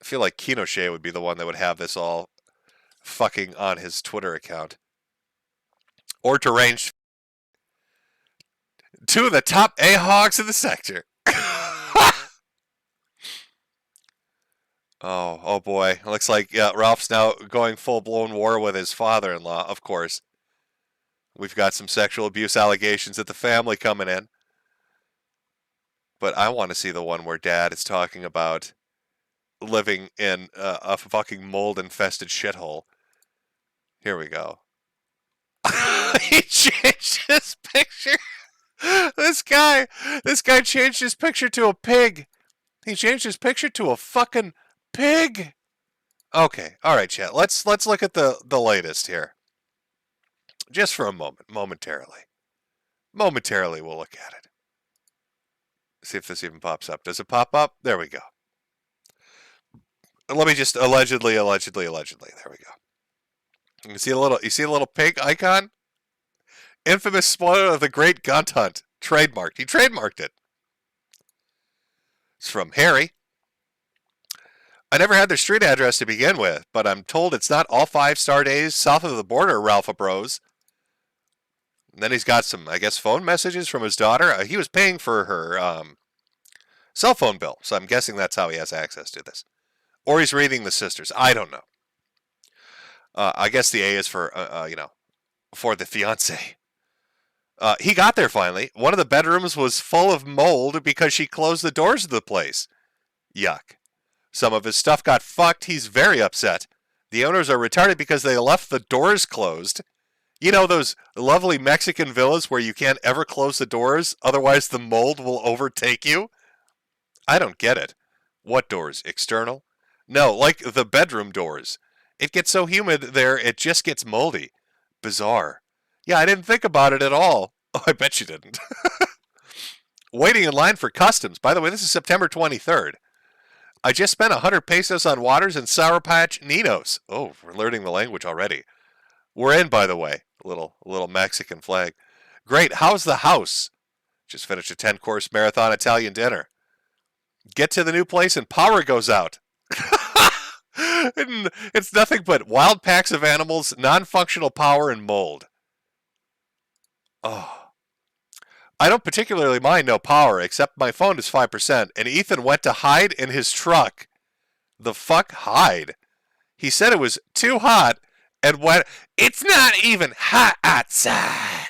feel like Kinochet would be the one that would have this all fucking on his Twitter account. Or Deranged. Two of the top A-hogs in the sector. Oh boy. Looks like Ralph's now going full-blown war with his father-in-law, of course. We've got some sexual abuse allegations at the family coming in. But I want to see the one where Dad is talking about living in a fucking mold-infested shithole. Here we go. He changed his picture. This guy changed his picture to a pig. He changed his picture to a fucking pig. Okay, all right, chat. Let's look at the latest here. Just for a moment, momentarily. Momentarily, we'll look at it. See if this even pops up. Does it pop up? There we go. Let me just allegedly. There we go. You see a little pig icon? Infamous spoiler of the Great Gunt Hunt. Trademarked. He trademarked it. It's from Harry. I never had their street address to begin with, but I'm told it's not all 5-star days south of the border, Ralph Bros. And then he's got some, I guess, phone messages from his daughter. He was paying for her cell phone bill, so I'm guessing that's how he has access to this. Or he's reading the sisters. I don't know. I guess the A is for, for the fiancé. He got there finally. One of the bedrooms was full of mold because she closed the doors of the place. Yuck. Some of his stuff got fucked. He's very upset. The owners are retarded because they left the doors closed. You know those lovely Mexican villas where you can't ever close the doors, otherwise the mold will overtake you? I don't get it. What doors? External? No, like the bedroom doors. It gets so humid there, it just gets moldy. Bizarre. Yeah, I didn't think about it at all. Oh, I bet you didn't. Waiting in line for customs. By the way, this is September 23rd. I just spent 100 pesos on waters and Sour Patch Ninos. Oh, we're learning the language already. We're in, by the way. A little Mexican flag. Great. How's the house? Just finished a 10-course marathon Italian dinner. Get to the new place and power goes out. It's nothing but wild packs of animals, non-functional power, and mold. Oh. I don't particularly mind no power, except my phone is 5%, and Ethan went to hide in his truck. The fuck hide? He said it was too hot, and went, it's not even hot outside.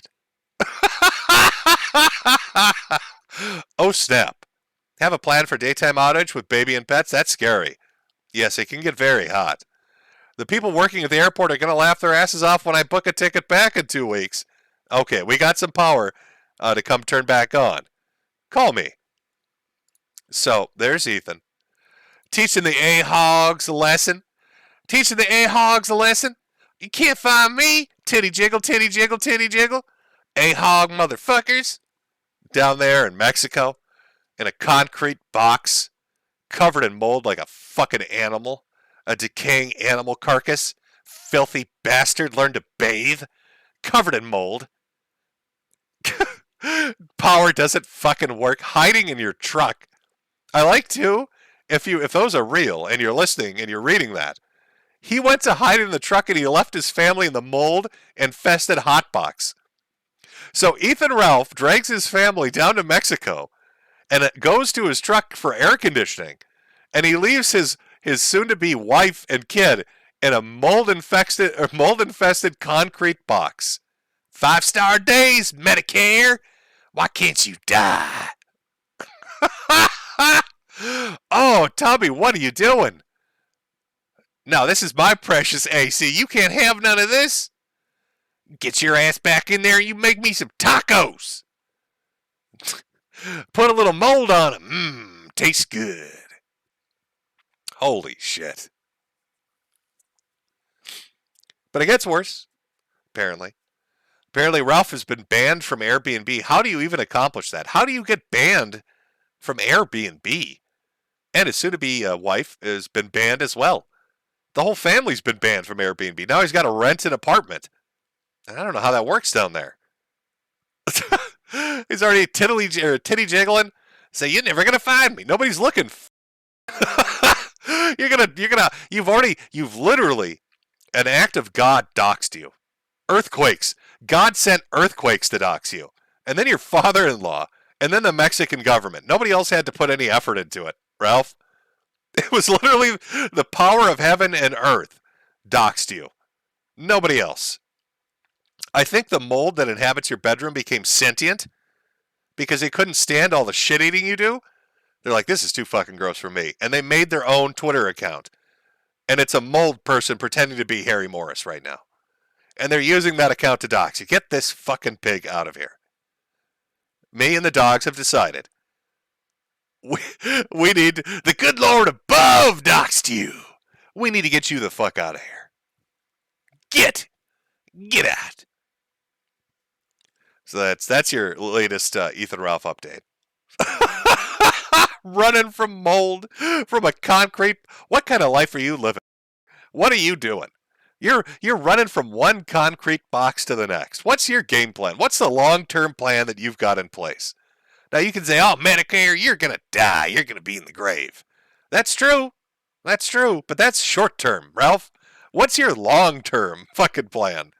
Oh, snap. Have a plan for daytime outage with baby and pets? That's scary. Yes, it can get very hot. The people working at the airport are going to laugh their asses off when I book a ticket back in 2 weeks. Okay, we got some power to come turn back on. Call me. So, there's Ethan. Teaching the A-hogs a lesson. Teaching the A-hogs a lesson. You can't find me. Titty jiggle, titty jiggle, titty jiggle. A-hog motherfuckers. Down there in Mexico. In a concrete box. Covered in mold like a fucking animal. A decaying animal carcass. Filthy bastard. Learn to bathe. Covered in mold. Power doesn't fucking work. Hiding in your truck. I like to, if those are real and you're listening and you're reading that. He went to hide in the truck and he left his family in the mold-infested hotbox. So Ethan Ralph drags his family down to Mexico and it goes to his truck for air conditioning. And he leaves his soon-to-be wife and kid in a mold-infested concrete box. 5-star days, Medicare. Why can't you die? Oh, Tommy, what are you doing? No, this is my precious AC. You can't have none of this. Get your ass back in there and you make me some tacos. Put a little mold on them. Tastes good. Holy shit. But it gets worse, apparently. Apparently, Ralph has been banned from Airbnb. How do you even accomplish that? How do you get banned from Airbnb? And his soon-to-be wife has been banned as well. The whole family's been banned from Airbnb. Now he's got to rent an apartment. And I don't know how that works down there. He's already titty jiggling. Say, you're never going to find me. Nobody's looking. you've literally, an act of God doxed you. Earthquakes. God sent earthquakes to dox you. And then your father-in-law, and then the Mexican government. Nobody else had to put any effort into it, Ralph. It was literally the power of heaven and earth doxed you. Nobody else. I think the mold that inhabits your bedroom became sentient because they couldn't stand all the shit eating you do. They're like, this is too fucking gross for me. And they made their own Twitter account. And it's a mold person pretending to be Harry Morris right now. And they're using that account to dox you. Get this fucking pig out of here. Me and the dogs have decided we need the good Lord above doxed you. We need to get you the fuck out of here. Get out. So that's your latest Ethan Ralph update. Running from mold, from a concrete. What kind of life are you living? What are you doing? You're running from one concrete box to the next. What's your game plan? What's the long-term plan that you've got in place? Now you can say, oh, Metokur, you're going to die. You're going to be in the grave. That's true. That's true. But that's short-term, Ralph. What's your long-term fucking plan?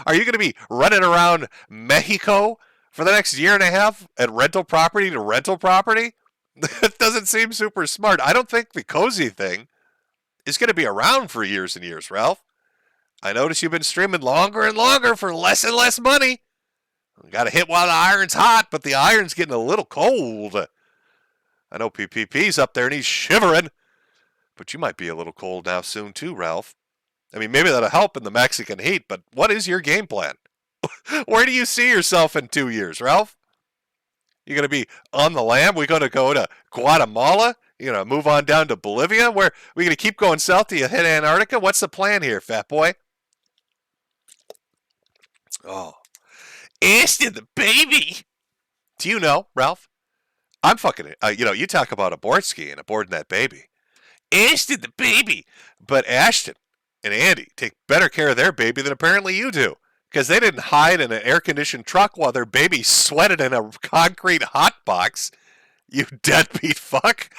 Are you going to be running around Mexico for the next year and a half at rental property to rental property? That doesn't seem super smart. I don't think the cozy thing is going to be around for years and years, Ralph. I notice you've been streaming longer and longer for less and less money. Got to hit while the iron's hot, but the iron's getting a little cold. I know PPP's up there and he's shivering, but you might be a little cold now soon too, Ralph. I mean, maybe that'll help in the Mexican heat, but what is your game plan? Where do you see yourself in 2 years, Ralph? You're going to be on the lam? We're going to go to Guatemala? You're going to move on down to Bolivia? Where we going to keep going south till you hit Antarctica? What's the plan here, fat boy? Oh. Ashton the baby. Do you know, Ralph? I'm fucking, you talk about aboard skiing, aboarding that baby. Ashton the baby. But Ashton and Andy take better care of their baby than apparently you do. Because they didn't hide in an air-conditioned truck while their baby sweated in a concrete hot box. You deadbeat fuck.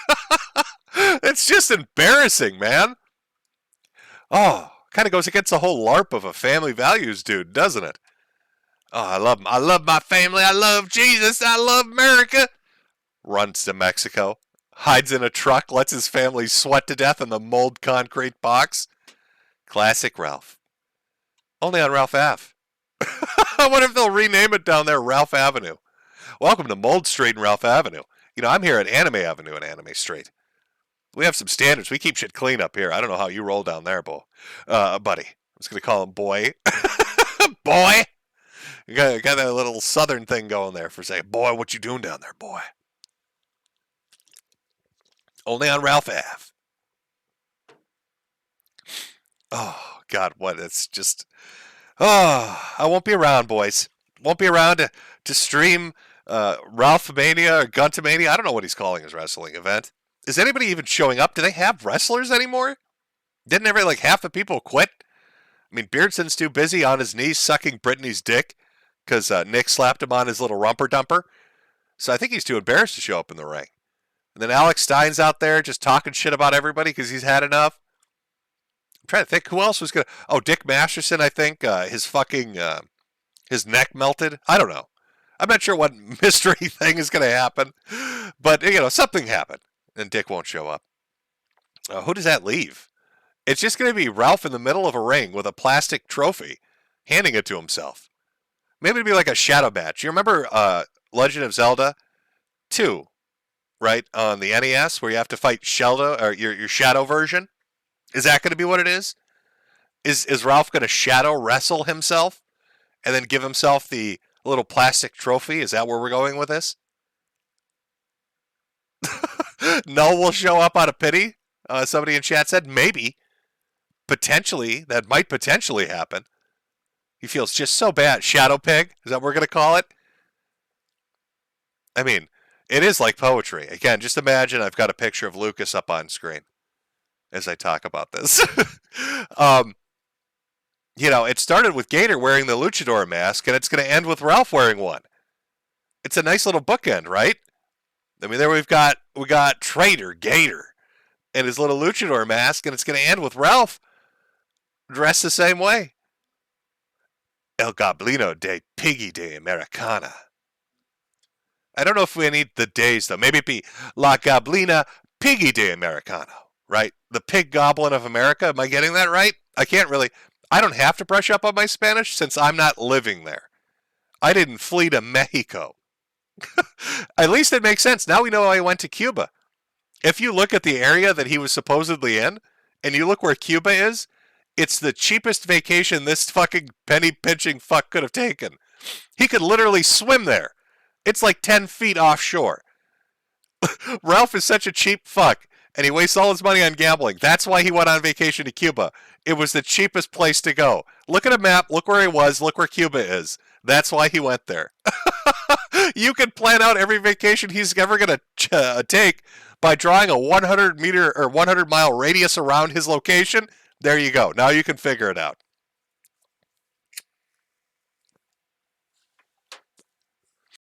It's just embarrassing, man. Oh, kind of goes against the whole LARP of a family values dude, doesn't it? Oh, I love my family. I love Jesus. I love America. Runs to Mexico. Hides in a truck. Lets his family sweat to death in the mold concrete box. Classic Ralph. Only on Ralph Ave. I wonder if they'll rename it down there Ralph Avenue. Welcome to Mold Street and Ralph Avenue. I'm here at Anime Avenue and Anime Street. We have some standards. We keep shit clean up here. I don't know how you roll down there, buddy. I was going to call him boy. Boy. You got that little southern thing going there for saying, boy, what you doing down there, boy? Only on Ralph Ave. Oh, God, what? It's just... Oh, I won't be around, boys. Won't be around to stream Ralph Mania or Guntamania. I don't know what he's calling his wrestling event. Is anybody even showing up? Do they have wrestlers anymore? Didn't half the people quit? I mean, Beardson's too busy on his knees sucking Brittany's dick because Nick slapped him on his little rumper dumper. So I think he's too embarrassed to show up in the ring. And then Alex Stein's out there just talking shit about everybody because he's had enough. I'm trying to think who else was going to... Oh, Dick Masterson, I think. His neck melted. I don't know. I'm not sure what mystery thing is going to happen. But, something happened. And Dick won't show up. Who does that leave? It's just going to be Ralph in the middle of a ring with a plastic trophy, handing it to himself. Maybe it'd be like a shadow match. You remember Legend of Zelda 2, right, on the NES, where you have to fight Zelda, or your shadow version? Is that going to be what it is? Is Ralph going to shadow wrestle himself and then give himself the little plastic trophy? Is that where we're going with this? Null will show up out of pity. Somebody in chat said maybe. Potentially. That might potentially happen. He feels just so bad. Shadow Pig? Is that what we're going to call it? I mean, it is like poetry. Again, just imagine I've got a picture of Lucas up on screen as I talk about this. It started with Gator wearing the luchador mask, and it's going to end with Ralph wearing one. It's a nice little bookend, right? I mean, there we got Trader Gator, and his little luchador mask, and it's going to end with Ralph dressed the same way. El Goblino de Piggy de Americana. I don't know if we need the days, though. Maybe it'd be La Goblina Piggy de Americano, right? The pig goblin of America. Am I getting that right? I don't have to brush up on my Spanish since I'm not living there. I didn't flee to Mexico. At least it makes sense. Now we know why he went to Cuba. If you look at the area that he was supposedly in, and you look where Cuba is, it's the cheapest vacation this fucking penny-pinching fuck could have taken. He could literally swim there. It's like 10 feet offshore. Ralph is such a cheap fuck, and he wastes all his money on gambling. That's why he went on vacation to Cuba. It was the cheapest place to go. Look at a map, look where he was, look where Cuba is. That's why he went there. You can plan out every vacation he's ever going to take by drawing a 100-meter or 100-mile radius around his location. There you go. Now you can figure it out.